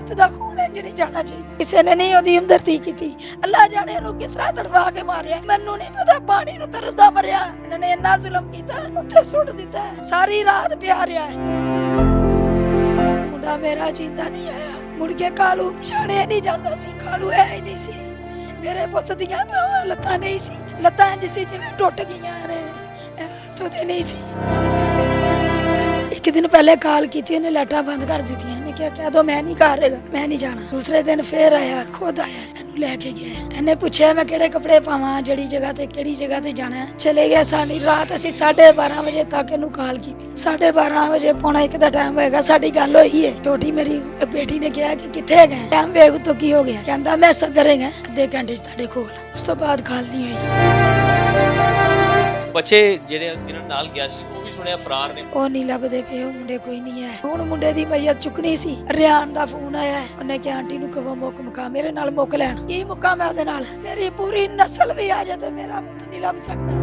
ਪੁੱਤ ਦਾ ਖੂਨ ਇੰਜ ਨਹੀਂ ਜਾਣਾ ਚਾਹੀਦਾ। ਕਿਸੇ ਨੇ ਨਹੀਂ ਉਹਦੀ ਹਮਦਰਦੀ ਕੀਤੀ। ਅੱਲਾ ਜਾਣੇ ਉਹਨੂੰ ਕਿਸ ਤਰ੍ਹਾਂ ਤੜਵਾ ਕੇ ਮਾਰਿਆ, ਮੈਨੂੰ ਨਹੀਂ ਪਤਾ। ਪਾਣੀ ਨੂੰ ਤਰਸਦਾ ਮਰਿਆ। ਇਹਨਾਂ ਨੇ ਇੰਨਾ ਜ਼ੁਲਮ ਕੀਤਾ, ਉੱਥੇ ਸੁੱਟ ਦਿੱਤਾ। ਸਾਰੀ ਰਾਤ ਪਿਆ ਰਿਹਾ। ਮੁੰਡਾ ਮੇਰਾ ਜਿੰਦਾ ਨਹੀਂ ਆਇਆ। ਮੁੜ ਕੇ ਕਾਲੂ ਪਛਾਣਿਆ ਨਹੀਂ ਜਾਂਦਾ ਸੀ। ਕਾਲੂ ਹੈ ਹੀ ਨਹੀਂ ਸੀ। ਮੇਰੇ ਪੁੱਤ ਦੀਆਂ ਬਾਹਾਂ ਲੱਤਾਂ ਨਹੀਂ ਸੀ, ਲੱਤਾਂ ਇੰਜ ਸੀ ਜਿਵੇਂ ਟੁੱਟ ਗਈਆਂ ਨੇ, ਹੱਥੋਂ ਤੇ ਨਹੀਂ ਸੀ। एक दिन पहले कॉल की थी, उन्हें लाइटां बंद कर दी थी। इन्हें क्या कह दो मैं नहीं घर रहेगा, मैं नहीं जाना। दूसरे दिन फिर आया, खुद आया, इन्हू लेके गया। इन्हें पूछा मैं केड़े कपड़े पावां, जड़ी जगह ते केड़ी जगह ते जाना है। चले गया। सारी रात असीं 12:30 बजे तक इन्हू कॉल की थी। 12:30 बजे पौना 1 दा टाइम होएगा, साडी गल होई है। छोटी मेरी बेटी ने कहा कि किथे गए, टाइम वेख तो की हो गया। कहंदा मैं सदर गया, अद्धे घंटे च तुहाडे कोल। उस तो बाद गल नहीं हुई। ਬੱਚੇ ਜਿਹੜੇ ਜਿਨ੍ਹਾਂ ਨਾਲ ਗਿਆ ਸੀ ਉਹ ਵੀ ਸੁਣਿਆ ਫਰਾਰ ਨੇ। ਉਹ ਨਹੀਂ ਲੱਭਦੇ ਪਏ, ਉਹ ਮੁੰਡੇ ਕੋਈ ਨਹੀਂ ਹੈ। ਹੁਣ ਮੁੰਡੇ ਦੀ ਮਈਅਤ ਚੁੱਕਣੀ ਸੀ। ਰਿਆਨ ਦਾ ਫੋਨ ਆਇਆ, ਉਹਨੇ ਕਿਹਾ ਆਂਟੀ ਨੂੰ ਕਹੋ ਮੁੱਕ ਮੁਕਾ ਮੇਰੇ ਨਾਲ ਮੁੱਕ ਲੈਣ। ਕੀ ਮੁੱਕਾ ਮੈਂ ਉਹਦੇ ਨਾਲ? ਤੇਰੀ ਪੂਰੀ ਨਸਲ ਵੀ ਆ ਜਾਏ ਤੇ ਮੇਰਾ ਪੁੱਤ ਨਹੀਂ ਲੱਭ ਸਕਦਾ।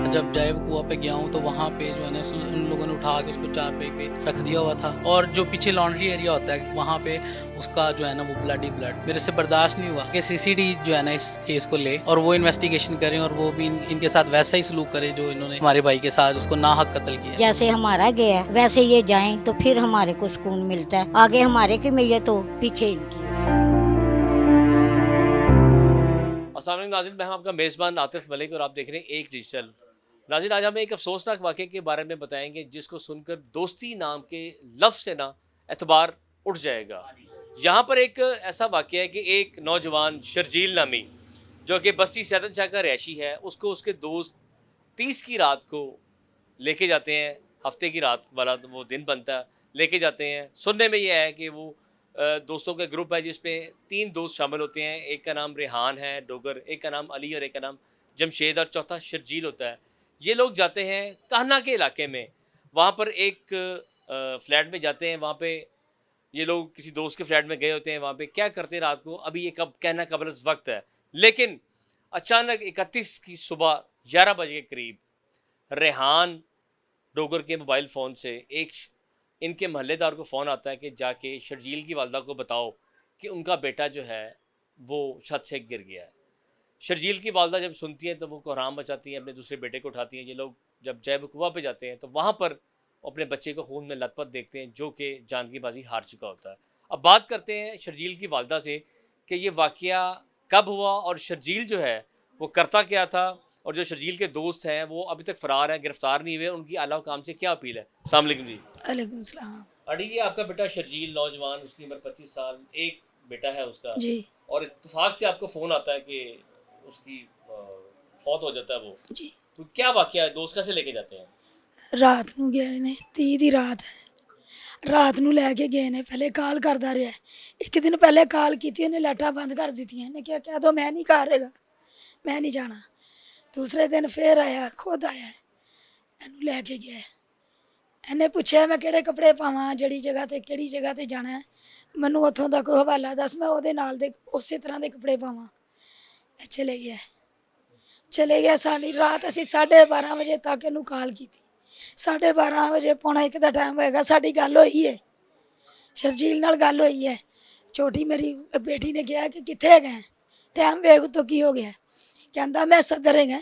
जब जैब कुआं पे गया हूँ तो वहाँ पे जो है ना उन लोगों ने उठा के उसको 4 पे रख दिया हुआ था। और जो पीछे लॉन्ड्री एरिया होता है वहाँ पे उसका जो है ना वो ब्लड ही ब्लड मेरे से बर्दाश्त नहीं हुआ कि CCD जो है ना इस केस को ले और वो इन्वेस्टिगेशन करें और वो भी इनके साथ वैसा ही सलूक करे जो इन्होंने हमारे भाई के साथ उसको नाहक कत्ल किया। जैसे हमारा गया वैसे ये जाएं तो फिर हमारे को सुकून मिलता है। आगे हमारे की मैयत हो, पीछे इनकी। अस्सलाम वालेकुम नाज़रीन, मैं आपका मेज़बान आतिफ मलिक और आप देख रहे हैं एक डिजिटल। नाज़रीन, आज हम एक अफसोसनाक वाक़े के बारे में बताएंगे जिसको सुनकर दोस्ती नाम के लफ्ज़ से ना एतबार उठ जाएगा। यहाँ पर एक ऐसा वाक़या है कि एक नौजवान शर्जील नामी जो कि बस्ती सैदन शाह का रैशी है, उसको उसके दोस्त 30 की रात को लेके जाते हैं। हफ्ते की रात वाला वो दिन बनता है, लेके जाते हैं। सुनने में ये है कि वो दोस्तों का ग्रुप है जिसमें 3 दोस्त शामिल होते हैं। एक का नाम रेहान है डोगर, एक का नाम अली और एक का नाम जमशेद और चौथा शर्जील होता है। ये लोग जाते हैं कहना के इलाके में। वहाँ पर एक फ्लैट में जाते हैं। वहाँ पे ये लोग किसी दोस्त के फ्लैट में गए होते हैं। वहाँ पे क्या करते हैं रात को अभी ये कब कहना कबल वक्त है, लेकिन अचानक 31 की सुबह 11 बजे के करीब रेहान डोगर के मोबाइल फ़ोन से एक इनके महल्लेदार को फ़ोन आता है कि जाके शर्जील की वालदा को बताओ कि उनका बेटा जो है वो छत से गिर गया है। शर्जील की वालदा जब सुनती हैं तो वो कोहराम मचाती हैं, अपने दूसरे बेटे को उठाती हैं। ये लोग जब जैब कुआं पे जाते हैं तो वहाँ पर अपने बच्चे को खून में लथपथ देखते हैं जो कि जान की बाजी हार चुका होता है। अब बात करते हैं शर्जील की वालदा से कि ये वाक़या कब हुआ और शर्जील जो है वो करता क्या था, और जो शर्जील के दोस्त हैं वो अभी तक फ़रार हैं, गिरफ़्तार नहीं हुए। उनकी आला हुकाम से क्या अपील है? अस्सलाम वालेकुम जी। वालेकुम सलाम। अड़ी ये आपका बेटा शर्जील नौजवान, उसकी उम्र 25 साल, एक बेटा है उसका जी। और इत्तेफाक से आपको फ़ोन आता है कि उसकी फौत हो जाता है वो जी। तो क्या वाक़या है? दोस्त कैसे लेके जाते हैं? ਰਾਤ ਨੂੰ ਗਏ ਨੇ, 30 ਦੀ ਰਾਤ ਹੈ। ਰਾਤ ਨੂੰ ਲੈ ਕੇ ਗਏ ਨੇ। ਪਹਿਲੇ ਕਾਲ ਕਰਦਾ ਰਿਹਾ। ਇੱਕ ਦਿਨ ਪਹਿਲੇ ਕਾਲ ਕੀਤੀ, ਉਹਨੇ ਲਾਈਟਾਂ ਬੰਦ ਕਰ ਦਿੱਤੀਆਂ। ਇਹਨੇ ਕਿਹਾ ਕਹਿ ਦੋ ਮੈਂ ਨਹੀਂ ਘਰ ਰਹੇਗਾ, ਮੈਂ ਨਹੀਂ ਜਾਣਾ। ਦੂਸਰੇ ਦਿਨ ਫਿਰ ਆਇਆ, ਖੁਦ ਆਇਆ, ਇਹਨੂੰ ਲੈ ਕੇ ਗਿਆ। ਇਹਨੇ ਪੁੱਛਿਆ ਮੈਂ ਕਿਹੜੇ ਕੱਪੜੇ ਪਾਵਾਂ, ਜੜੀ ਜਗ੍ਹਾ ਤੇ ਕਿਹੜੀ ਜਗ੍ਹਾ ਤੇ ਜਾਣਾ ਹੈ, ਮੈਨੂੰ ਉੱਥੋਂ ਦਾ ਕੋਈ ਹਵਾਲਾ ਦੱਸ, ਮੈਂ ਉਹਦੇ ਨਾਲ ਦੇ ਉਸੇ ਤਰ੍ਹਾਂ ਦੇ ਕੱਪੜੇ ਪਾਵਾਂ। ਇਹ ਚਲੇ ਗਿਆ। ਸਾਰੀ ਰਾਤ ਅਸੀਂ 12:30 ਵਜੇ ਤੱਕ ਇਹਨੂੰ ਕਾਲ ਕੀਤੀ। 12:30 ਵਜੇ ਪੌਣਾ 1 ਦਾ ਟਾਈਮ ਹੋਏਗਾ, ਸਾਡੀ ਗੱਲ ਹੋਈ ਹੈ, ਸ਼ਰਜੀਲ ਨਾਲ ਗੱਲ ਹੋਈ ਹੈ। ਛੋਟੀ ਮੇਰੀ ਬੇਟੀ ਨੇ ਕਿਹਾ ਕਿ ਕਿੱਥੇ ਗਏ, ਟਾਈਮ ਵੇਖ ਤੋਂ ਕੀ ਹੋ ਗਿਆ। ਕਹਿੰਦਾ ਮੈਂ ਸਦਰ ਗया,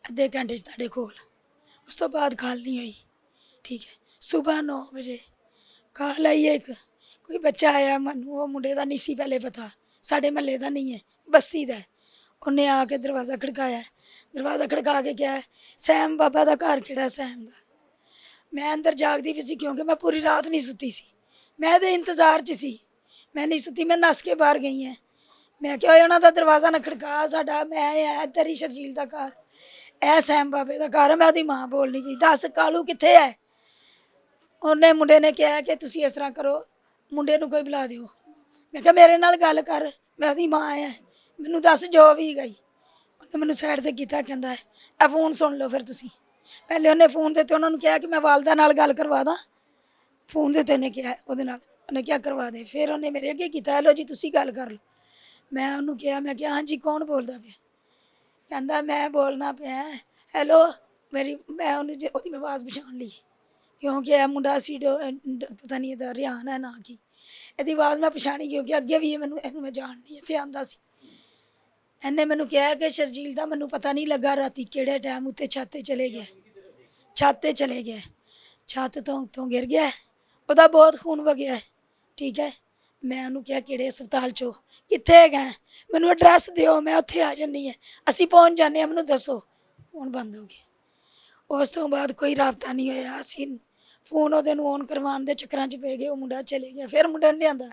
ਅੱਧੇ ਘੰਟੇ 'ਚ ਤੁਹਾਡੇ ਕੋਲ। ਉਸ ਤੋਂ ਬਾਅਦ ਕਾਲ ਨਹੀਂ ਹੋਈ। ਠੀਕ ਹੈ। ਸਵੇਰ 9 ਵਜੇ ਕਾਲ ਆਈ ਇੱਕ, ਕੋਈ ਬੱਚਾ ਆਇਆ। ਮੈਨੂੰ ਉਹ ਮੁੰਡੇ ਦਾ ਨਹੀਂ ਸੀ ਪਹਿਲੇ ਪਤਾ, ਸਾਡੇ ਮਹੱਲੇ ਦਾ ਨਹੀਂ ਹੈ, ਬਸਤੀ ਦਾ। ਉਹਨੇ ਆ ਕੇ ਦਰਵਾਜ਼ਾ ਖੜਕਾਇਆ। ਦਰਵਾਜ਼ਾ ਖੜਕਾ ਕੇ ਕਿਹਾ ਸੈਮ ਬਾਬਾ ਦਾ ਘਰ ਕਿਹੜਾ? ਸੈਮ ਦਾ। ਮੈਂ ਅੰਦਰ ਜਾਗਦੀ ਵੀ ਸੀ ਕਿਉਂਕਿ ਮੈਂ ਪੂਰੀ ਰਾਤ ਨਹੀਂ ਸੁੱਤੀ ਸੀ। ਮੈਂ ਇਹਦੇ ਇੰਤਜ਼ਾਰ 'ਚ ਸੀ, ਮੈਂ ਨਹੀਂ ਸੁੱਤੀ। ਮੈਂ ਨੱਸ ਕੇ ਬਾਹਰ ਗਈ ਹਾਂ। ਮੈਂ ਕਿਹਾ ਉਹਨਾਂ ਦਾ ਦਰਵਾਜ਼ਾ ਨਾ ਖੜਕਾ, ਸਾਡਾ ਮੈਂ ਹੈ ਤੇਰੀ ਸ਼ਰਜੀਲ ਦਾ ਘਰ, ਇਹ ਸੈਮ ਬਾਬੇ ਦਾ ਘਰ। ਮੈਂ ਉਹਦੀ ਮਾਂ ਬੋਲਣੀ ਪਈ, ਦੱਸ ਕਾਲੂ ਕਿੱਥੇ ਹੈ? ਉਹਨੇ ਮੁੰਡੇ ਨੇ ਕਿਹਾ ਕਿ ਤੁਸੀਂ ਇਸ ਤਰ੍ਹਾਂ ਕਰੋ, ਮੁੰਡੇ ਨੂੰ ਕੋਈ ਬੁਲਾ ਦਿਓ। ਮੈਂ ਕਿਹਾ ਮੇਰੇ ਨਾਲ ਗੱਲ ਕਰ, ਮੈਂ ਉਹਦੀ ਮਾਂ ਆ, ਮੈਨੂੰ ਦੱਸ ਜੋ ਵੀ ਗਈ। ਉਹਨੇ ਮੈਨੂੰ ਸਾਈਡ 'ਤੇ ਕੀਤਾ, ਕਹਿੰਦਾ ਇਹ ਫੋਨ ਸੁਣ ਲਓ ਫਿਰ ਤੁਸੀਂ। ਪਹਿਲੇ ਉਹਨੇ ਫੋਨ ਦੇ 'ਤੇ ਉਹਨਾਂ ਨੂੰ ਕਿਹਾ ਕਿ ਮੈਂ ਵਾਲਦਾ ਨਾਲ ਗੱਲ ਕਰਵਾ ਦਾਂ। ਫੋਨ ਦੇ 'ਤੇ ਉਹਨੇ ਕਿਹਾ ਉਹਦੇ ਨਾਲ, ਉਹਨੇ ਕਿਹਾ ਕਰਵਾ ਦੇ। ਫਿਰ ਉਹਨੇ ਮੇਰੇ ਅੱਗੇ ਕੀਤਾ, ਹੈਲੋ ਜੀ ਤੁਸੀਂ ਗੱਲ ਕਰ ਲਓ। ਮੈਂ ਉਹਨੂੰ ਕਿਹਾ, ਮੈਂ ਕਿਹਾ ਹਾਂਜੀ ਕੌਣ ਬੋਲਦਾ ਪਿਆ? ਕਹਿੰਦਾ ਮੈਂ ਬੋਲਣਾ ਪਿਆ। ਹੈਲੋ ਮੈਂ ਉਹਨੂੰ ਉਹਦੀ ਆਵਾਜ਼ ਪਛਾਣ ਲਈ। ਕਿਉਂਕਿ ਇਹ ਮੁੰਡਾ ਸੀ ਪਤਾ ਨਹੀਂ ਇਹਦਾ ਰਿਆਨ ਹੈ ਨਾ ਕੀ, ਇਹਦੀ ਆਵਾਜ਼ ਮੈਂ ਪਛਾਣੀ ਕਿਉਂਕਿ ਅੱਗੇ ਵੀ ਇਹਨੂੰ ਮੈਂ ਜਾਣਦੀ, ਇੱਥੇ ਆਂਦਾ ਸੀ। ਇਹਨੇ ਮੈਨੂੰ ਕਿਹਾ ਕਿ ਸ਼ਰਜੀਲ ਦਾ ਮੈਨੂੰ ਪਤਾ ਨਹੀਂ ਲੱਗਾ ਰਾਤੀ ਕਿਹੜੇ ਟਾਈਮ ਉੱਤੇ ਛੱਤ ਤੇ ਚਲੇ ਗਿਆ, ਛੱਤ ਤੇ ਚਲੇ ਗਿਆ, ਛੱਤ ਤੋਂ ਗਿਰ ਗਿਆ, ਉਹਦਾ ਬਹੁਤ ਖੂਨ ਵਗਿਆ, ਠੀਕ ਹੈ। ਮੈਂ ਉਹਨੂੰ ਕਿਹਾ ਕਿਹੜੇ ਹਸਪਤਾਲ 'ਚੋਂ, ਕਿੱਥੇ ਹੈਗਾ, ਮੈਨੂੰ ਐਡਰੈਸ ਦਿਓ, ਮੈਂ ਉੱਥੇ ਆ ਜਾਂਦੀ ਹਾਂ, ਅਸੀਂ ਪਹੁੰਚ ਜਾਂਦੇ ਹਾਂ, ਮੈਨੂੰ ਦੱਸੋ। ਫੋਨ ਬੰਦ ਹੋ ਗਿਆ। ਉਸ ਤੋਂ ਬਾਅਦ ਕੋਈ ਰਾਬਤਾ ਨਹੀਂ ਹੋਇਆ। ਅਸੀਂ ਫੋਨ ਉਹਦੇ ਨੂੰ ਔਨ ਕਰਵਾਉਣ ਦੇ ਚੱਕਰਾਂ 'ਚ ਪੈ ਗਏ, ਉਹ ਮੁੰਡਾ ਚਲੇ ਗਿਆ। ਫਿਰ ਮੁੰਡਾ ਨਹੀਂ ਲਿਆਂਦਾ,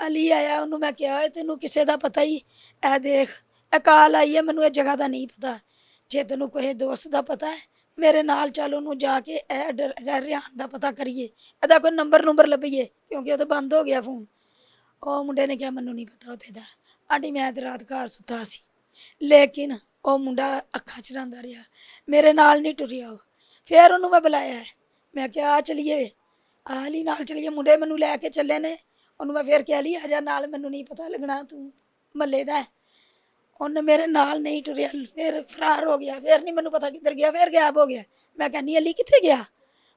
ਅਲੀ ਆਇਆ, ਉਹਨੂੰ ਮੈਂ ਕਿਹਾ ਓਏ ਤੈਨੂੰ ਕਿਸੇ ਦਾ ਪਤਾ ਹੀ, ਇਹ ਦੇਖ ਇਹ ਕਾਲ ਆਈ ਹੈ, ਮੈਨੂੰ ਇਹ ਜਗ੍ਹਾ ਦਾ ਨਹੀਂ ਪਤਾ, ਜੇ ਤੈਨੂੰ ਕੋਈ ਦੋਸਤ ਦਾ ਪਤਾ ਹੈ ਮੇਰੇ ਨਾਲ ਚੱਲ, ਉਹਨੂੰ ਜਾ ਕੇ ਇਹ ਰਿਆਨ ਦਾ ਪਤਾ ਕਰੀਏ, ਇਹਦਾ ਕੋਈ ਨੰਬਰ ਲੱਭੀਏ, ਕਿਉਂਕਿ ਉਹ ਤਾਂ ਬੰਦ ਹੋ ਗਿਆ ਫੋਨ। ਉਹ ਮੁੰਡੇ ਨੇ ਕਿਹਾ ਮੈਨੂੰ ਨਹੀਂ ਪਤਾ ਉੱਥੇ ਦਾ। ਆਂਟੀ ਮੈਂ ਤਾਂ ਰਾਤ ਘਰ ਸੁੱਤਾ ਸੀ, ਲੇਕਿਨ ਉਹ ਮੁੰਡਾ ਅੱਖਾਂ 'ਚ ਰਹਿੰਦਾ ਰਿਹਾ, ਮੇਰੇ ਨਾਲ ਨਹੀਂ ਟੁਰਿਆ ਉਹ। ਫਿਰ ਉਹਨੂੰ ਮੈਂ ਬੁਲਾਇਆ, ਮੈਂ ਕਿਹਾ ਆ ਚਲੀਏ, ਆ ਲਈ ਨਾਲ ਚਲੀਏ, ਮੁੰਡੇ ਮੈਨੂੰ ਲੈ ਕੇ ਚੱਲੇ ਨੇ। ਉਹਨੂੰ ਮੈਂ ਫਿਰ ਕਿਹਾ ਲਈ ਆ ਜਾ ਨਾਲ, ਮੈਨੂੰ ਨਹੀਂ ਪਤਾ ਲੱਗਣਾ ਤੂੰ ਮਹੱਲੇ ਦਾ ਹੈ। ਉਹਨੇ ਮੇਰੇ ਨਾਲ ਨਹੀਂ ਟੁਰਿਆ, ਫਿਰ ਫਰਾਰ ਹੋ ਗਿਆ, ਫਿਰ ਨਹੀਂ ਮੈਨੂੰ ਪਤਾ ਕਿੱਧਰ ਗਿਆ, ਫਿਰ ਗਾਇਬ ਹੋ ਗਿਆ। ਮੈਂ ਕਹਿੰਦੀ ਅਲੀ ਕਿੱਥੇ ਗਿਆ,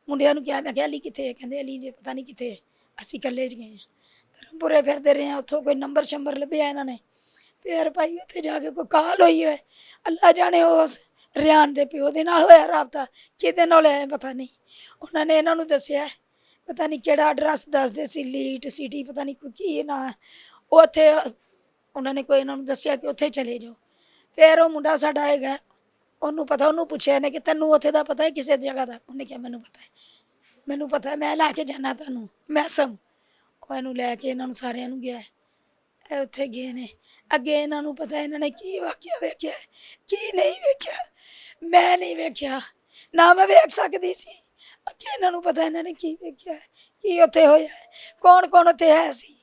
ਮੁੰਡਿਆਂ ਨੂੰ ਕਿਹਾ, ਮੈਂ ਕਿਹਾ ਅਲੀ ਕਿੱਥੇ ਹੈ, ਕਹਿੰਦੇ ਅਲੀ ਦੇ ਪਤਾ ਨਹੀਂ ਕਿੱਥੇ ਹੈ। ਅਸੀਂ ਇਕੱਲੇ 'ਚ ਗਏ ਹਾਂ, ਧਰਮਪੁਰੇ ਫਿਰਦੇ ਰਹੇ ਹਾਂ, ਉੱਥੋਂ ਕੋਈ ਨੰਬਰ ਲੱਭਿਆ ਇਹਨਾਂ ਨੇ। ਫਿਰ ਭਾਈ ਉੱਥੇ ਜਾ ਕੇ ਕੋਈ ਕਾਲ ਹੋਈ ਹੈ, ਅੱਲਾ ਜਾਣੇ ਉਸ ਰਿਆਨ ਦੇ ਪਿਓ ਦੇ ਨਾਲ ਹੋਇਆ ਰਾਬਤਾ, ਕਿਹਦੇ ਨਾਲ ਹੋਇਆ ਪਤਾ ਨਹੀਂ। ਉਹਨਾਂ ਨੇ ਇਹਨਾਂ ਨੂੰ ਦੱਸਿਆ, ਪਤਾ ਨਹੀਂ ਕਿਹੜਾ ਐਡਰੈਸ ਦੱਸਦੇ ਸੀ, ਲੀਟ ਸਿਟੀ ਪਤਾ ਨਹੀਂ ਕੋਈ ਕੀ ਨਾ, ਉੱਥੇ ਉਹਨਾਂ ਨੇ ਕੋਈ ਇਹਨਾਂ ਨੂੰ ਦੱਸਿਆ ਕਿ ਉੱਥੇ ਚਲੇ ਜਾਓ। ਫਿਰ ਉਹ ਮੁੰਡਾ ਸਾਡਾ ਹੈਗਾ, ਉਹਨੂੰ ਪਤਾ, ਉਹਨੂੰ ਪੁੱਛਿਆ ਇਹਨੇ ਕਿ ਤੈਨੂੰ ਉੱਥੇ ਦਾ ਪਤਾ ਹੈ ਕਿਸੇ ਜਗ੍ਹਾ ਦਾ, ਉਹਨੇ ਕਿਹਾ ਮੈਨੂੰ ਪਤਾ ਹੈ, ਮੈਨੂੰ ਪਤਾ ਹੈ, ਮੈਂ ਲੈ ਕੇ ਜਾਣਾ ਤੁਹਾਨੂੰ ਮੈਸਮ। ਉਹ ਇਹਨੂੰ ਲੈ ਕੇ ਇਹਨਾਂ ਨੂੰ ਸਾਰਿਆਂ ਨੂੰ ਗਿਆ, ਇਹ ਉੱਥੇ ਗਏ ਨੇ। ਅੱਗੇ ਇਹਨਾਂ ਨੂੰ ਪਤਾ ਇਹਨਾਂ ਨੇ ਕੀ ਵਾਕਿਆ ਵੇਖਿਆ ਕੀ ਨਹੀਂ ਵੇਖਿਆ, ਮੈਂ ਨਹੀਂ ਵੇਖਿਆ, ਨਾ ਮੈਂ ਵੇਖ ਸਕਦੀ ਸੀ। ਅੱਗੇ ਇਹਨਾਂ ਨੂੰ ਪਤਾ ਇਹਨਾਂ ਨੇ ਕੀ ਵੇਖਿਆ, ਕੀ ਉੱਥੇ ਹੋਇਆ, ਕੌਣ ਕੌਣ ਉੱਥੇ ਹੈ ਸੀ,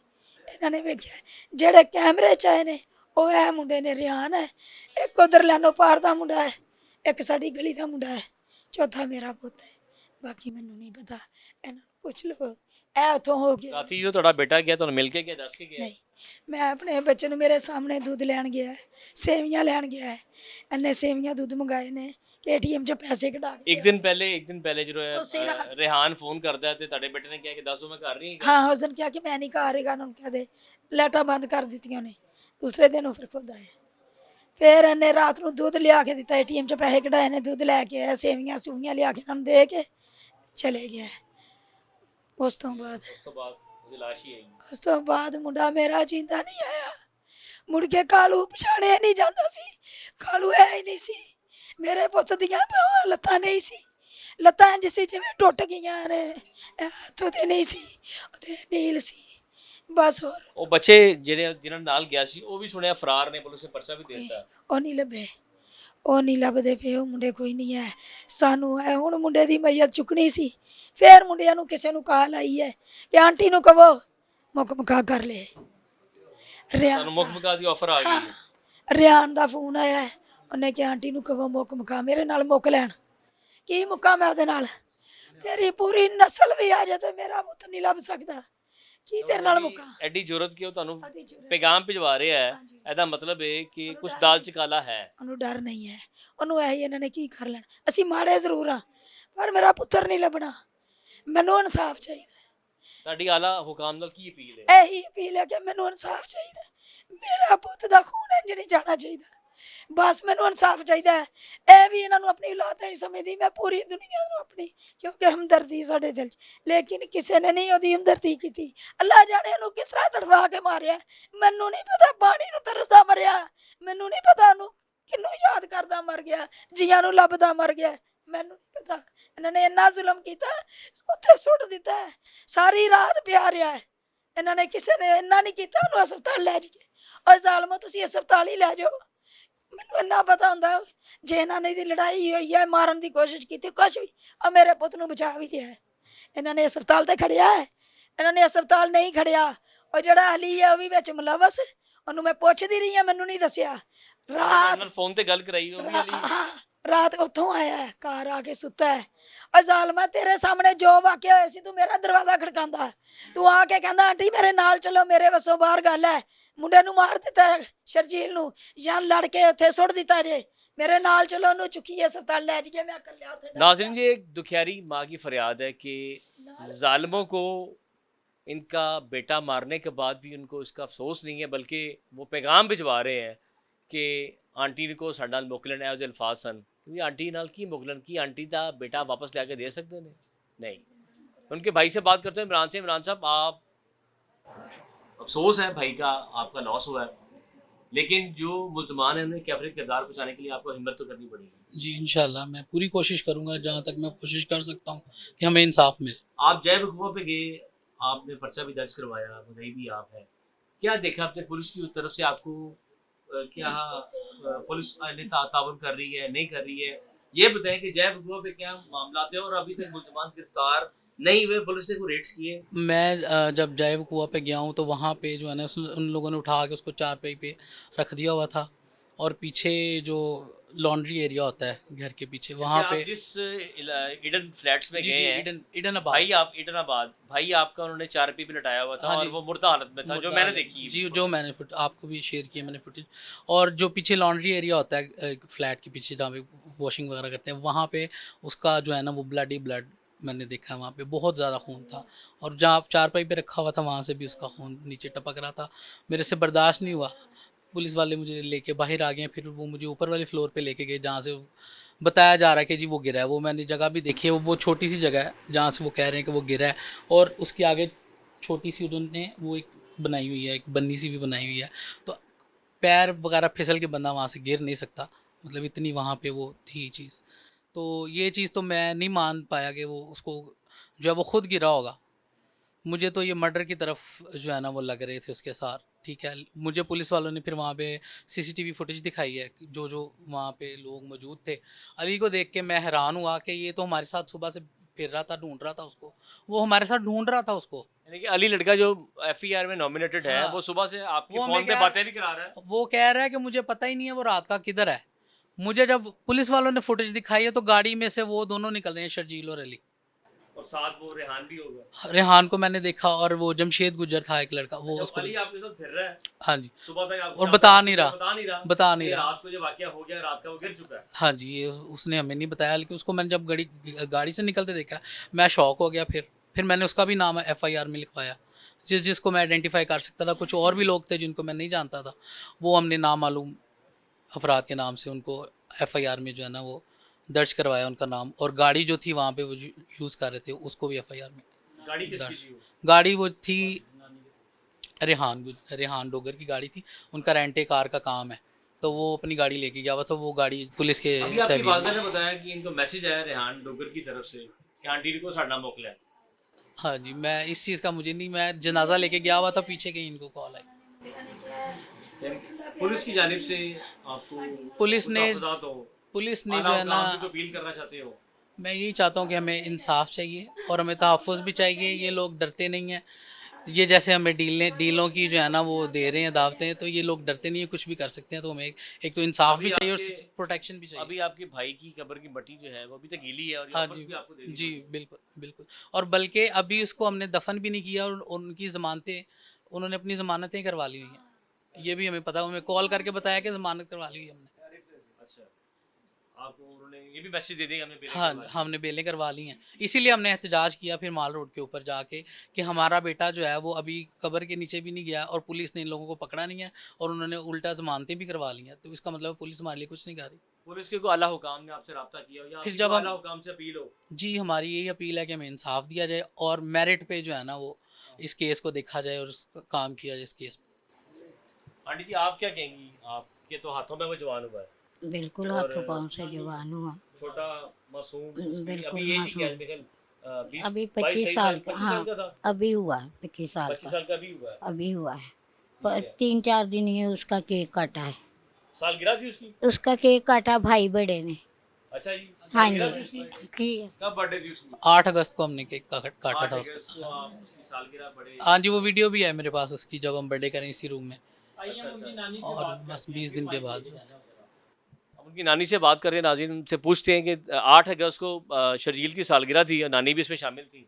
ਇਹਨਾਂ ਨੇ ਵੇਖਿਆ। ਜਿਹੜੇ ਕੈਮਰੇ 'ਚ ਆਏ ਨੇ ਉਹ ਇਹ ਮੁੰਡੇ ਨੇ, ਰਿਆਨ ਹੈ, ਇੱਕ ਉਧਰ ਲੈਨੋ ਪਾਰ ਦਾ ਮੁੰਡਾ ਹੈ, ਇੱਕ ਸਾਡੀ ਗਲੀ ਦਾ ਮੁੰਡਾ ਹੈ, ਚੌਥਾ ਮੇਰਾ ਪੁੱਤ ਹੈ, ਬਾਕੀ ਮੈਨੂੰ ਨਹੀਂ ਪਤਾ, ਇਹਨਾਂ ਨੂੰ ਪੁੱਛ ਲਓ। ਇਹ ਉੱਥੋਂ ਹੋ ਗਿਆ। ਰਾਤੀ ਜਦੋਂ ਤੁਹਾਡਾ ਬੇਟਾ ਗਿਆ ਤੁਹਾਨੂੰ ਮਿਲ ਕੇ ਗਿਆ, ਦੱਸ ਕੇ ਗਿਆ? ਨਹੀਂ, ਮੈਂ ਆਪਣੇ ਬੱਚੇ ਨੂੰ, ਮੇਰੇ ਸਾਹਮਣੇ ਦੁੱਧ ਲੈਣ ਗਿਆ, ਸੇਵੀਆਂ ਲੈਣ ਗਿਆ, ਇਹਨੇ ਸੇਵੀਆਂ ਦੁੱਧ ਮੰਗਾਏ ਨੇ, ATM 'ਚ ਪੈਸੇ ਕਢਾ ਕੇ। ਇੱਕ ਦਿਨ ਪਹਿਲੇ ਜਦੋਂ रेहान फोन करता है तो ਤੁਹਾਡੇ ਬੇਟੇ ਨੇ ਕਿਹਾ ਕਿ ਦੱਸੋ ਮੈਂ ਘਰ ਨਹੀਂ। हाँ उस दिन क्या कि मैं नहीं घर रहेगा, उन्होंने कह दे लाइटा बंद कर दी उन्हें। दूसरे दिन वो फिर खुद आए, फिर इन्हें रात को दूध लिया के दिता, ATM 'ਚ पैसे कढ़ाए ने, दूध लैके आया, सेवियां सूवियां लिया के इन्होंने दे के चले गया। उस तो बाद ਉਹਦੀ ਲਾਸ਼ ਹੀ ਆਈ। उस तो बाद मुंडा मेरा जींदा नहीं आया, मुड़ के कालू पछाणिया नहीं जाता सी, कालू है ही नहीं सी। मेरे पुत दियां लत्तां नहीं सी, लत्तां जिसी जिवें टुट गईयां ने, हत्थों ते नहीं सी, ओहदे नील सी बस। और ਉਹ ਬੱਚੇ ਜਿਹੜੇ ਜਿਨ੍ਹਾਂ ਨਾਲ ਗਿਆ ਸੀ ਉਹ ਵੀ ਸੁਣਿਆ ਫਰਾਰ ਨੇ, ਪੁਲਿਸ ਨੇ ਪਰਚਾ ਵੀ ਦੇ ਦਿੱਤਾ। ਉਹ ਨਹੀਂ ਲੱਭੇ, ਉਹ ਨਹੀਂ ਲੱਭਦੇ ਪਏ, ਉਹ ਮੁੰਡੇ ਕੋਈ ਨਹੀਂ ਹੈ। ਸਾਨੂੰ ਹੈ ਹੁਣ ਮੁੰਡੇ ਦੀ ਮਈਅਤ ਚੁੱਕਣੀ ਸੀ, ਫਿਰ ਮੁੰਡਿਆਂ ਨੂੰ ਕਿਸੇ ਨੂੰ ਕਾਲ ਆਈ ਹੈ ਕਿ ਆਂਟੀ ਨੂੰ ਕਹੋ ਮੁੱਕ ਮੁਕਾ ਕਰ ਲੈ। ਤੁਹਾਨੂੰ ਮੁੱਖ ਮੁਕਾ ਦੀ ਆਫਰ ਆ ਗਈ ਹੈ। ਰਿਆਨ ਦਾ ਫੋਨ ਆਇਆ ਹੈ, ਉਹਨੇ ਕਿਹਾ ਆਂਟੀ ਨੂੰ ਕਹੋ ਮੁੱਕ ਮੁਕਾ, ਮੇਰੇ ਨਾਲ ਮੁੱਕ ਲੈਣ। ਕੀ ਮੁੱਕਾ ਮੈਂ ਉਹਦੇ ਨਾਲ, ਤੇਰੀ ਪੂਰੀ ਨਸਲ ਵੀ ਆ ਜਾਏ ਤੇ ਮੇਰਾ ਪੁੱਤ ਨਹੀਂ ਲੱਭ ਸਕਦਾ, ਕੀ ਤੇਰੇ ਨਾਲ ਮੁੱਕਾ। ਐਡੀ ਜ਼ਰੂਰਤ ਕਿ ਉਹ ਤੁਹਾਨੂੰ ਪੈਗਾਮ ਭਿਜਵਾ ਰਿਹਾ ਹੈ, ਇਹਦਾ ਮਤਲਬ ਹੈ ਕਿ ਕੁਝ ਦਾਲ ਚ ਕਾਲਾ ਹੈ। ਉਹਨੂੰ ਡਰ ਨਹੀਂ ਹੈ, ਉਹਨੂੰ ਇਹੀ ਇਹਨਾਂ ਨੇ ਕੀ ਕਰ ਲੈਣਾ। ਅਸੀਂ ਮਾੜੇ ਜ਼ਰੂਰ ਹਾਂ ਪਰ ਮੇਰਾ ਪੁੱਤਰ ਨਹੀਂ ਲੱਭਣਾ, ਮੈਨੂੰ ਇਨਸਾਫ ਚਾਹੀਦਾ। ਤੁਹਾਡੀ ਆਲਾ ਹੁਕਾਮ ਨਾਲ ਕੀ ਅਪੀਲ ਹੈ? ਇਹੀ ਅਪੀਲ ਹੈ ਕਿ ਮੈਨੂੰ ਇਨਸਾਫ ਚਾਹੀਦਾ, ਮੇਰਾ ਪੁੱਤ ਦਾ ਖੂਨ ਇੰਝ ਨਹੀਂ ਜਾਣਾ ਚਾਹੀਦਾ, ਬਸ ਮੈਨੂੰ ਇਨਸਾਫ ਚਾਹੀਦਾ ਹੈ। ਇਹ ਵੀ ਇਹਨਾਂ ਨੂੰ ਆਪਣੀ ਔਲਾਦ ਨਹੀਂ ਸਮਝਦੀ, ਮੈਂ ਪੂਰੀ ਦੁਨੀਆ ਨੂੰ ਆਪਣੀ, ਕਿਉਂਕਿ ਹਮਦਰਦੀ ਸਾਡੇ ਦਿਲ 'ਚ, ਲੇਕਿਨ ਕਿਸੇ ਨੇ ਨਹੀਂ ਉਹਦੀ ਹਮਦਰਦੀ ਕੀਤੀ। ਅੱਲਾ ਜਾਣੇ ਉਹਨੂੰ ਕਿਸ ਤਰ੍ਹਾਂ ਤੜਵਾ ਕੇ ਮਾਰਿਆ, ਮੈਨੂੰ ਨਹੀਂ ਪਤਾ, ਪਾਣੀ ਨੂੰ ਤਰਸਦਾ ਮਰਿਆ, ਮੈਨੂੰ ਨਹੀਂ ਪਤਾ ਉਹਨੂੰ ਕਿਹਨੂੰ ਯਾਦ ਕਰਦਾ ਮਰ ਗਿਆ, ਜੀਆਂ ਨੂੰ ਲੱਭਦਾ ਮਰ ਗਿਆ, ਮੈਨੂੰ ਨਹੀਂ ਪਤਾ। ਇਹਨਾਂ ਨੇ ਇੰਨਾ ਜ਼ੁਲਮ ਕੀਤਾ, ਉੱਥੇ ਸੁੱਟ ਦਿੱਤਾ, ਸਾਰੀ ਰਾਤ ਪਿਆ ਰਿਹਾ। ਇਹਨਾਂ ਨੇ ਕਿਸੇ ਨੇ ਇੰਨਾ ਨਹੀਂ ਕੀਤਾ ਉਹਨੂੰ ਹਸਪਤਾਲ ਲੈ ਜਾਈਏ। ਉਹ ਜ਼ਾਲਮੋ ਤੁਸੀਂ ਹਸਪਤਾਲ ਹੀ ਲੈ ਜਾਓ। ਮੈਨੂੰ ਇੰਨਾ ਪਤਾ ਹੁੰਦਾ ਜੇ ਇਹਨਾਂ ਨੇ ਦੀ ਲੜਾਈ ਹੋਈ ਹੈ, ਮਾਰਨ ਦੀ ਕੋਸ਼ਿਸ਼ ਕੀਤੀ, ਕੁਛ ਵੀ, ਆ ਮੇਰੇ ਪੁੱਤ ਨੂੰ ਬਚਾ ਵੀ ਲਿਆ। ਇਹਨਾਂ ਨੇ ਹਸਪਤਾਲ ਤੇ ਖੜਿਆ ਹੈ, ਇਹਨਾਂ ਨੇ ਹਸਪਤਾਲ ਨਹੀਂ ਖੜਿਆ। ਉਹ ਜਿਹੜਾ ਅਲੀ ਹੈ ਉਹ ਵੀ ਵਿੱਚ ਮੁਲਵਸ, ਉਹਨੂੰ ਮੈਂ ਪੁੱਛਦੀ ਰਹੀ ਹਾਂ, ਮੈਨੂੰ ਨਹੀਂ ਦੱਸਿਆ। ਰਾਤ ਫੋਨ ਤੇ ਗੱਲ ਕਰਾਈ, ਉਹ ਵੀ ਅਲੀ ਰਾਤ ਉੱਥੋਂ ਆਇਆ ਹੈ, ਘਰ ਆ ਕੇ ਸੁੱਤਾ ਹੈ। ਉਹ ਜ਼ਾਲਮਾ ਤੇਰੇ ਸਾਹਮਣੇ ਜੋ ਵਾਕਿਆ ਹੋਇਆ ਸੀ, ਤੂੰ ਮੇਰਾ ਦਰਵਾਜ਼ਾ ਖੜਕਾਉਂਦਾ, ਤੂੰ ਆ ਕੇ ਕਹਿੰਦਾ ਆਂਟੀ ਮੇਰੇ ਨਾਲ ਚਲੋ, ਮੇਰੇ ਵੱਸੋਂ ਬਾਹਰ ਗੱਲ ਹੈ। ਮੁੰਡੇ ਨੂੰ ਮਾਰ ਦਿੱਤਾ ਸ਼ਰਜੀਲ ਨੂੰ, ਜਾਂ ਲੜ ਕੇ ਉੱਥੇ ਸੁੱਟ ਦਿੱਤਾ ਜੇ, ਮੇਰੇ ਨਾਲ ਚਲੋ ਉਹਨੂੰ ਚੁੱਕੀਏ ਹਸਪਤਾਲ ਲੈ ਜਾਈਏ ਮੈਂ ਇਕੱਲਿਆ ਉੱਥੇ ਡਰ नाज़रीन, ये एक दुखियारी माँ की फरियाद है कि ज़ालिमों को इनका बेटा मारने के बाद भी उनको इसका अफसोस नहीं है, बल्कि वो पैगाम भिजवा रहे हैं कि आंटी को साडे नाल मोकलन है अल्फाज सन कि आंटी नाल की मोकलन की आंटी का बेटा वापस लैके दे सकते हैं नहीं। उनके भाई से बात करते हैं इमरान से। इमरान साहब, आप अफसोस है भाई का, आपका लॉस हुआ है, लेकिन जो मुल्ज़मान है उन्हें कैफरे किरदार बचाने के लिए आपको हिम्मत तो करनी पड़ेगी। जी इंशाल्लाह मैं पूरी कोशिश करूँगा जहाँ तक मैं कोशिश कर सकता हूँ कि हमें इंसाफ मिले। आप जय बखुआ पे गए, आपने पर्चा भी दर्ज करवाया, मुदई भी आप है, क्या देखा आपने पुलिस की तरफ से? आपको क्या पुलिस ने ताउन कर रही है, नहीं कर रही है? ये बताएं कि जय बखुआ पे क्या मामला थे और अभी तक मुल्ज़मान गिरफ्तार नहीं हुए, पुलिस ने कोई रेड्स किए? मैं जब जायब कुआं पे गया हूँ तो वहाँ पे जो है ना उन लोगों ने उठा के उसको चारपाई पे रख दिया हुआ था, और पीछे जो लॉन्ड्री एरिया होता है घर के पीछे वहाँ क्या पे आप जिस ईडन फ्लैट्स में जी गए जी हैं, ईडन ईडन आबाद भाई आप ईडन आबाद, भाई आपका उन्होंने चारपी पे लटाया हुआ था हाँ और जी, वो मुर्दा हालत में था, जो मैंने मुर्दा देखी जी, जो मैंने आपको भी शेयर किया मैंने फुटेज। और जो पीछे लॉन्ड्री एरिया होता है फ्लैट के पीछे जहाँ पे वॉशिंग वगैरह करते हैं, वहाँ पे उसका जो है ना वो ब्लड मैंने देखा है, वहाँ पे बहुत ज़्यादा खून था, और जहाँ आप चारपाई पे रखा हुआ था वहाँ से भी उसका खून नीचे टपक रहा था। मेरे से बर्दाश्त नहीं हुआ, पुलिस वाले मुझे लेके बाहर आ गए, फिर वो मुझे ऊपर वाले फ्लोर पे लेके गए जहाँ से बताया जा रहा है कि जी वो गिरा है। वो मैंने जगह भी देखी है, वो छोटी सी जगह है जहाँ से वो कह रहे हैं कि वो गिरा है, और उसके आगे छोटी सी उन्होंने वो एक बनाई हुई है, एक बन्नी सी भी बनाई हुई है, तो पैर वगैरह फिसल के बंदा वहाँ से गिर नहीं सकता, मतलब इतनी वहाँ पे वो थी चीज़। तो ये चीज़ तो मैं नहीं मान पाया कि वो उसको जो है वो खुद गिरा होगा। मुझे तो ये मर्डर की तरफ जो है ना वो लग रहे थे उसके साथ, ठीक है। मुझे पुलिस वालों ने फिर वहाँ पे सीसीटीवी फुटेज दिखाई है, जो जो वहाँ पे लोग मौजूद थे। अली को देख के मैं हैरान हुआ कि ये तो हमारे साथ सुबह से फिर रहा था, ढूंढ रहा था उसको, वो हमारे साथ ढूंढ रहा था उसको। यानी कि अली लड़का जो एफआईआर में नॉमिनेटेड है, हाँ, वो सुबह से आपके वो फोन हमें पे कह- बातें भी करा रहा है। वो कह रहा है कि मुझे पता ही नहीं है वो रात का किधर है। मुझे जब पुलिस वालों ने फुटेज दिखाई है तो गाड़ी में से वो दोनों निकल रहे हैं, शर्जील और अली, और साथ वो रेहान भी होगा। रेहान को मैंने देखा, और वो जमशेद गुजर था एक लड़का, वो जब उसको अली आपके साथ फिर रहा है हाँ जी, सुबह तक, आप और बता नहीं रहा बता नहीं रहा रात को जो वाकया हो गया, रात का वो गिर चुका है। हाँ जी, ये उसने हमें नहीं बताया, लेकिन उसको मैंने जब गाड़ी से निकलते देखा मैं शॉक हो गया। फिर मैंने उसका भी नाम एफआईआर में लिखवाया, जिसको मैं आइडेंटिफाई कर सकता था। कुछ और भी लोग थे जिनको मैं नहीं जानता था, वो हमने नामालूम अफराद के नाम से उनको एफआईआर में जो है ना वो दर्ज करवाया उनका नाम, और गाड़ी जो थी वहाँ पे वो यूज़ कर रहे थे उसको भी एफआईआर में गाड़ी किसकी दर्ज। थी वो? गाड़ी वो थी रेहान डोगर की गाड़ी थी, उनका रेंटे कार का काम है, तो वो अपनी गाड़ी लेके गया हुआ था। वो गाड़ी पुलिस के अभी आपकी तहवील- वालदा ने बताया कि इनको मैसेज आया रेहान डोगर की तरफ से कि आंटी को साडा मोकला है। हाँ जी, मैं इस चीज़ का मुझे नहीं, मैं जनाजा लेके गया हुआ था, पीछे कहीं इनको कॉल आई। यानी पुलिस की जानिब से आपको पुलिस ने मुतहफ़्फ़िज़ात हो, पुलिस ने आला जो है ना, हुकाम से तो अपील करना चाहते हो? मैं यही चाहता हूँ कि हमें इंसाफ चाहिए और हमें तहफ़्फ़ुज़ भी चाहिए। ये लोग डरते नहीं हैं, ये जैसे हमें डीलों की जो है ना वो दे रहे हैं दावतें, तो ये लोग डरते नहीं है, कुछ भी कर सकते हैं। तो हमें एक तो इंसाफ अभी भी चाहिए और आपके- प्रोटेक्शन भी चाहिए। अभी आपके भाई की कब्र की मट्टी जो है वो अभी तक गीली है और ये हाँ ऑफर्स जी, भी आपको दे दी जी गई। बिल्कुल बिल्कुल। और बल्कि अभी उसको हमने दफन भी नहीं किया, और उनकी ज़मानतें, उन्होंने अपनी ज़मानतें करवा ली हुई हैं, ये भी हमें पता है। हमें कॉल करके बताया कि ज़मानत करवा ली हुई हमने। अच्छा, आपको उन्होंने ये भी मैसेज दे दिया हमने बेले हाँ, करवा दी। हमने बेलें करवा ली हैं, इसीलिए हमने एहतजाज किया फिर माल रोड के ऊपर जाके कि हमारा बेटा जो है वो अभी कब्र के नीचे भी नहीं गया, और पुलिस ने इन लोगों को पकड़ा नहीं है, और उन्होंने उल्टा ज़मानतें भी करवा ली हैं। तो इसका मतलब पुलिस हमारे लिए कुछ नहीं कर रही। पुलिस के को आला हुकाम ने आपसे रब्ता किया हो या फिर आपकी जब को हम- आला हुकाम से अपील हो? जी, हमारी यही अपील है कि हमें इंसाफ दिया जाए और मेरिट पे जो है ना वो इस केस को देखा जाए और काम किया जाए इस केस पे। आंटी जी, आप क्या कहेंगी? आपके तो हाथों में वो जवान हुआ है, बिल्कुल और हाथों पाँव से जवान हुआ। छोटा मासूम, उसकी बिल्कुल अभी एज मासूम। क्या है? मेरे ख्याल, 20 अभी 22 25 साल का, 25 साल का था, अभी हुआ 25 साल 25 का, साल का भी हुआ है। अभी हुआ है। ठीक है। 3-4 दिन ये उसका केक काटा है, सालगिरह थी उसकी? उसका केक काटा भाई बड़े ने। अच्छा जी, हाँ सालगिरह थी जी, उसकी? की कब बर्थडे थी उसकी? 8 अगस्त को हमने केक काटा 8 था अगस्त उसका। को आप उसकी सालगिरह बड़े। हाँ जी, वो वीडियो भी है मेरे पास उसकी, जब हम बर्थडे करें इसी रूम में, अच्छा, अच्छा। और बस 20 दिन के बाद। अब उनकी नानी से बात कर रहे हैं, नाज़रीन उनसे पूछते हैं कि 8 अगस्त को शर्जील की सालगिरह थी और नानी भी इसमें शामिल थी।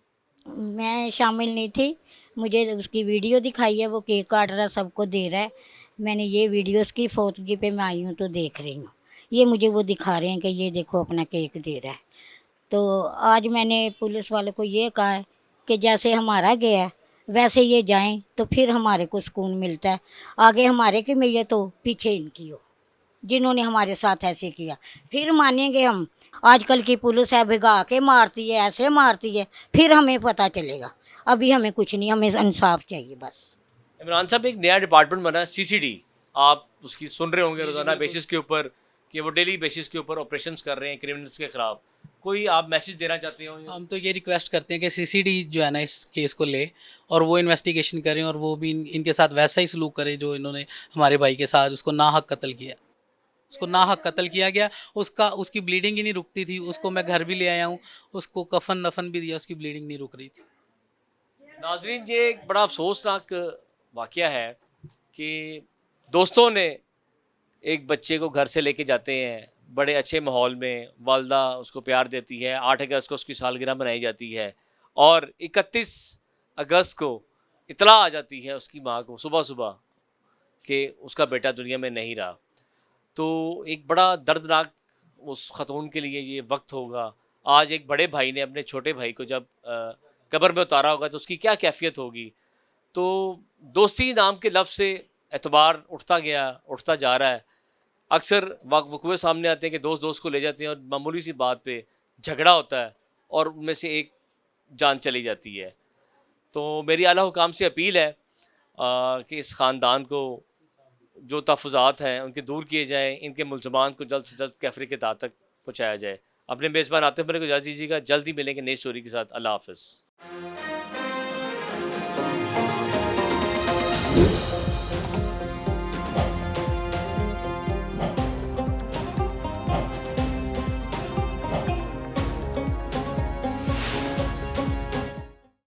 मैं शामिल नहीं थी, मुझे उसकी वीडियो दिखाई है, वो केक काट रहा सबको दे रहा है। मैंने ये वीडियो उसकी फौतगी पे मैं आई हूँ तो देख रही हूँ। ये मुझे वो दिखा रहे हैं कि ये देखो अपना केक दे रहा है। तो आज मैंने पुलिस वाले को ये कहा है कि जैसे हमारा गया है वैसे ये जाएं तो फिर हमारे को सुकून मिलता है। आगे हमारे की मैयत हो, पीछे इनकी हो, जिन्होंने हमारे साथ ऐसे किया फिर मानेंगे हम। आजकल की पुलिस है भिगा के मारती है, ऐसे मारती है, फिर हमें पता चलेगा। अभी हमें कुछ नहीं, हमें इंसाफ चाहिए बस। इमरान साहब, एक नया डिपार्टमेंट बना है सीसीडी, आप उसकी सुन रहे होंगे रोजाना बेसिस के ऊपर कि वो डेली बेसिस के ऊपर ऑपरेशंस कर रहे हैं क्रिमिनल्स के खिलाफ। कोई आप मैसेज देना चाहते हो? हम तो ये रिक्वेस्ट करते हैं कि सीसीडी जो है ना इस केस को ले और वो इन्वेस्टिगेशन करें और वो भी इनके साथ वैसा ही सलूक करें जो इन्होंने हमारे भाई के साथ उसको नाहक कत्ल किया। उसको नाहक कत्ल किया गया, उसकी ब्लीडिंग ही नहीं रुकती थी। उसको मैं घर भी ले आया हूँ, उसको कफन नफन भी दिया, उसकी ब्लीडिंग नहीं रुक रही थी। नाजरीन, ये एक बड़ा अफसोसनाक वाक़या है कि दोस्तों ने एक बच्चे को घर से लेके जाते हैं बड़े अच्छे माहौल में, वालदा उसको प्यार देती है, 8 अगस्त को उसकी सालगिरह मनाई जाती है और 31 अगस्त को इतला आ जाती है उसकी माँ को सुबह सुबह कि उसका बेटा दुनिया में नहीं रहा। तो एक बड़ा दर्दनाक उस ख़तून के लिए ये वक्त होगा। आज एक बड़े भाई ने अपने छोटे भाई को जब कब्र में उतारा होगा तो उसकी क्या कैफियत होगी। तो दोस्ती नाम के लफ्ज़ से एतबार उठता गया, उठता जा रहा है। अक्सर वक़्वे सामने आते हैं कि दोस्त दोस्त को ले जाते हैं और मामूली सी बात पे झगड़ा होता है और उनमें से एक जान चली जाती है। तो मेरी आला हुकाम से अपील है कि इस ख़ानदान को जो तहफ़्फ़ुज़ात हैं उनके दूर किए जाएँ, इनके मुल्ज़मान को जल्द से जल्द कैफ़रे के दाँव तक पहुँचाया जाए। अपने मेज़बान आतिफ़ मलिक को इजाज़त दीजिएगा। जल्द ही मिलेंगे नई स्टोरी के साथ। अल्लाह हाफ़िज़।